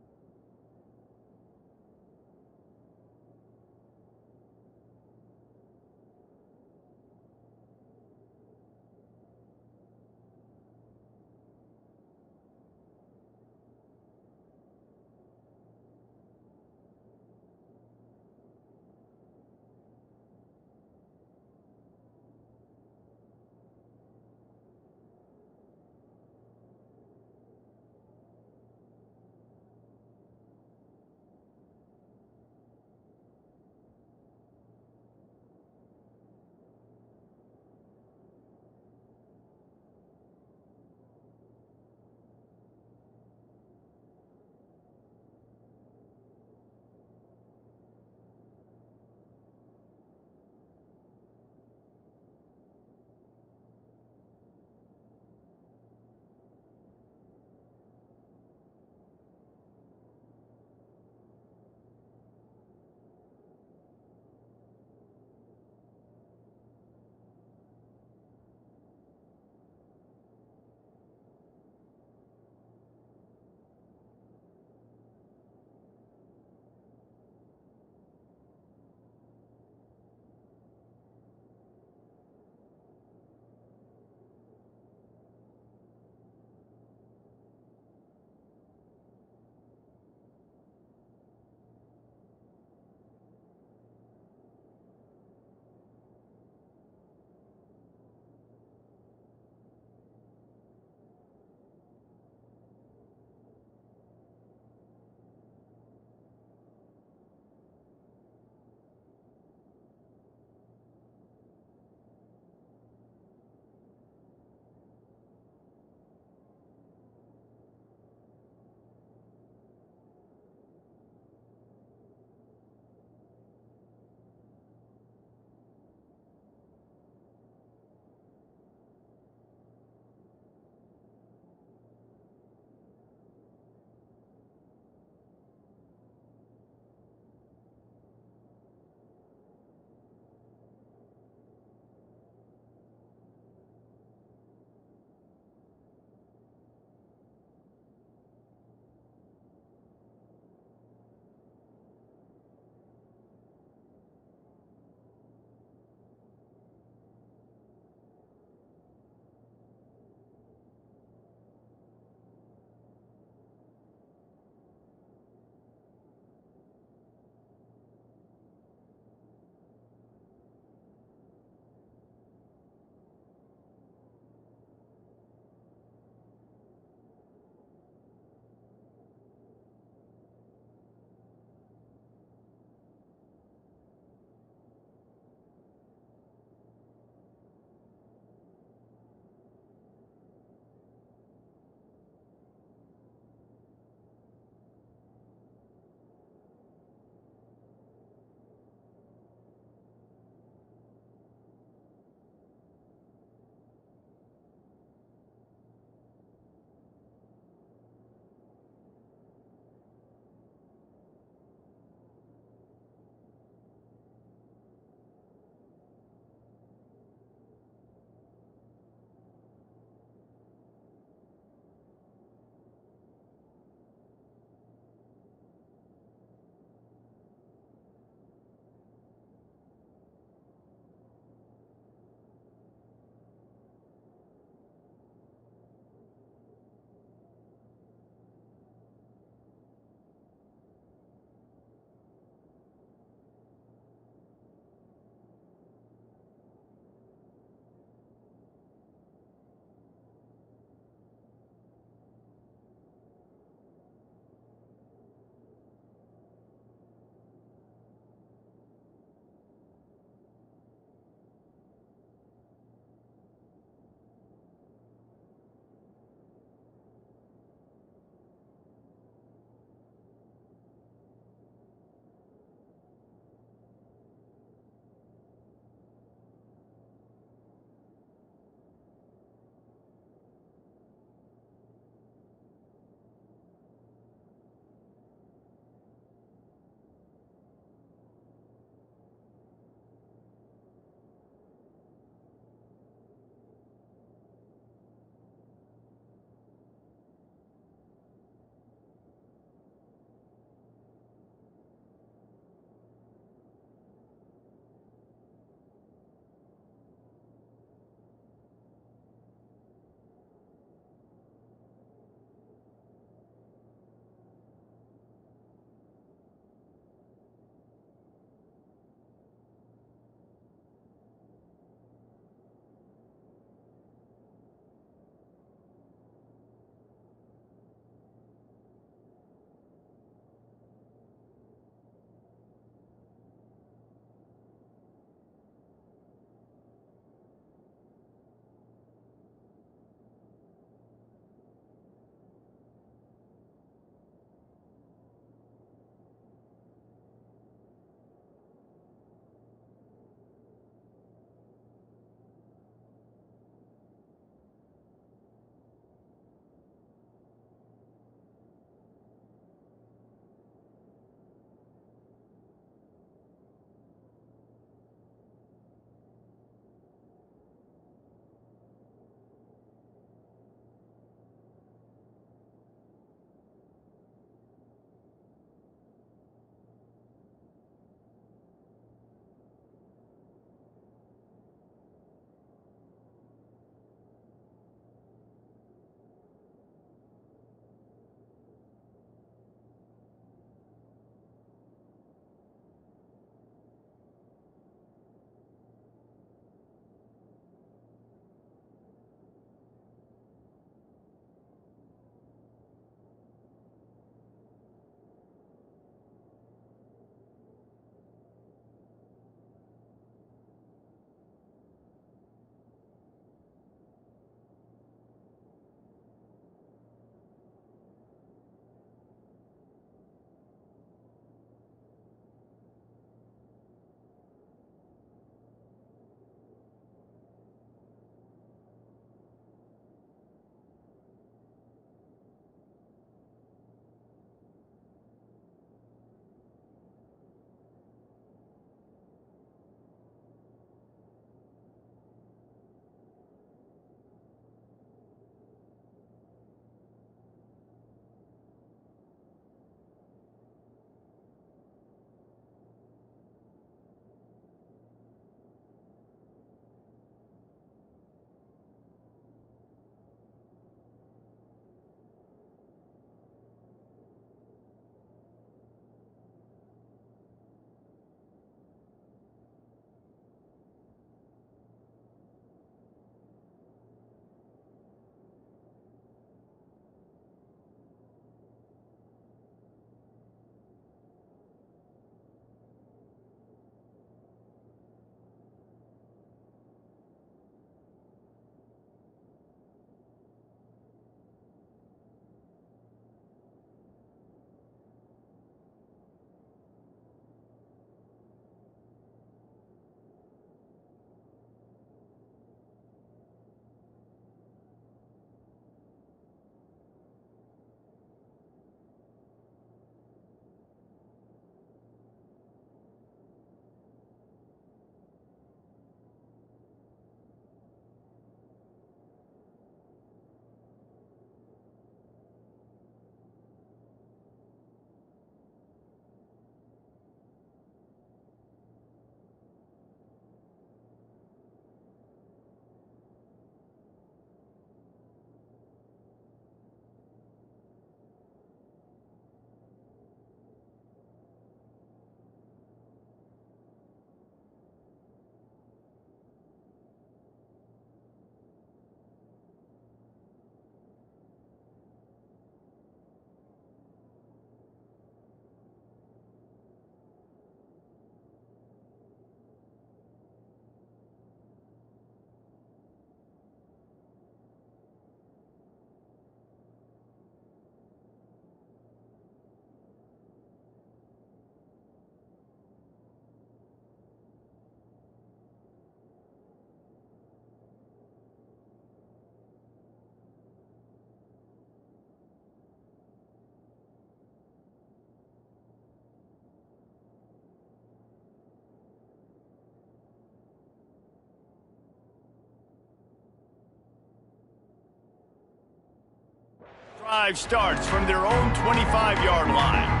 drive starts from their own 25-yard line.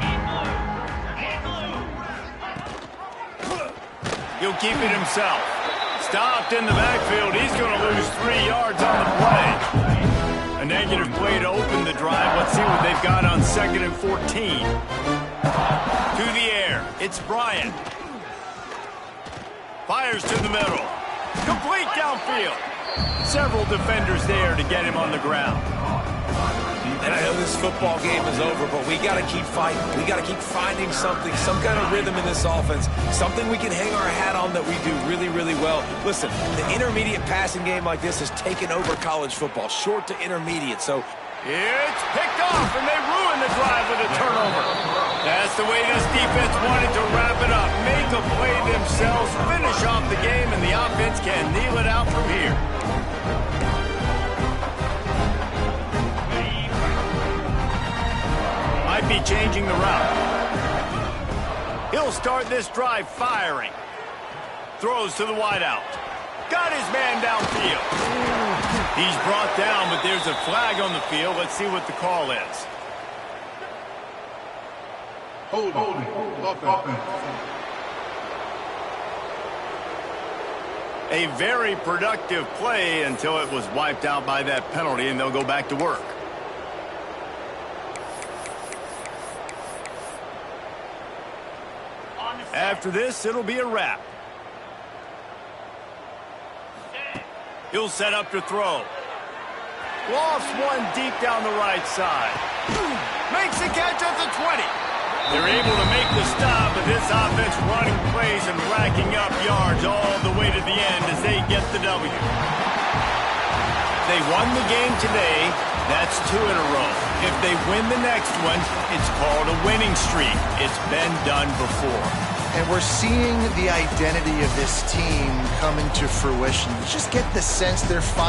He'll keep it himself. Stopped in the backfield. He's going to lose 3 yards on the play. A negative play to open the drive. Let's see what they've got on 2nd and 14. To the air. It's Bryant. Fires to the middle. Complete downfield. Several defenders there to get him on the ground. And I know this football game is over, but we got to keep fighting. We got to keep finding something, some kind of rhythm in this offense, something we can hang our hat on that we do really, really well. Listen, the intermediate passing game like this has taken over college football, short to intermediate. So it's picked off, and they ruin the drive with a turnover. That's the way this defense wanted to wrap it up. Make a play themselves, finish off the game, and the offense can kneel it out from here. Might be changing the route. He'll start this drive firing. Throws to the wideout. Got his man downfield. He's brought down, but there's a flag on the field. Let's see what the call is. Holding. Offense. A very productive play until it was wiped out by that penalty, and they'll go back to work. After this, it'll be a wrap. He'll set up to throw. Lofts one deep down the right side. Makes the catch at the 20. They're able to make the stop, but this offense running plays and racking up yards all the way to the end as they get the W. They won the game today. That's 2 in a row. If they win the next one, it's called a winning streak. It's been done before. And we're seeing the identity of this team come into fruition. You just get the sense they're finding